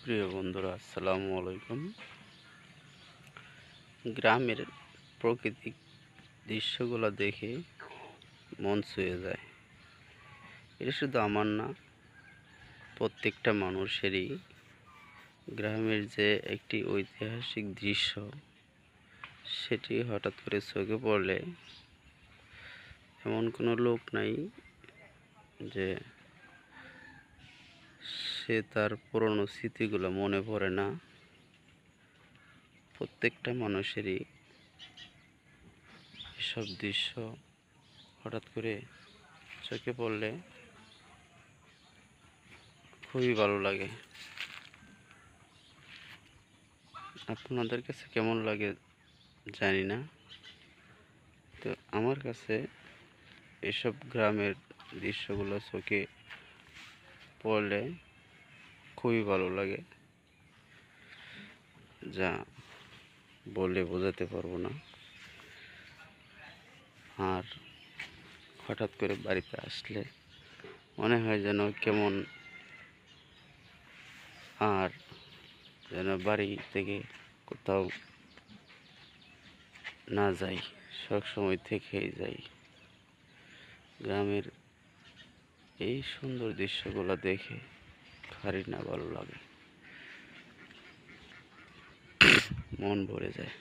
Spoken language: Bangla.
প্রিয় বন্ধুরা, আসসালামু আলাইকুম। গ্রামের প্রাকৃতিক দৃশ্যগুলো দেখে মন ছুঁয়ে যায়। এটা শুধু আমার না, প্রত্যেকটা মানুষেরই। গ্রামের যে একটি ঐতিহাসিক দৃশ্য, সেটি হঠাৎ করে চোখে পড়লে এমন কোনো লোক নাই যে সে তার পুরনো স্মৃতিগুলো মনে পড়ে না। প্রত্যেকটা মানুষেরই এসব দৃশ্য হঠাৎ করে চোখে পড়লে খুবই ভালো লাগে। আপনাদের কাছে কেমন লাগে জানি না, তো আমার কাছে এসব গ্রামের দৃশ্যগুলো চোখে পড়লে খুবই ভালো লাগে, যা বলে বোঝাতে পারবো না। আর হঠাৎ করে বাড়িতে আসলে মনে হয় যেন কেমন, আর যেন বাড়ি থেকে কোথাও না যাই, সবসময় থেকেই যাই। গ্রামের এই সুন্দর দৃশ্যগুলো দেখে কারই না ভালো লাগে, মন ভরে যায়।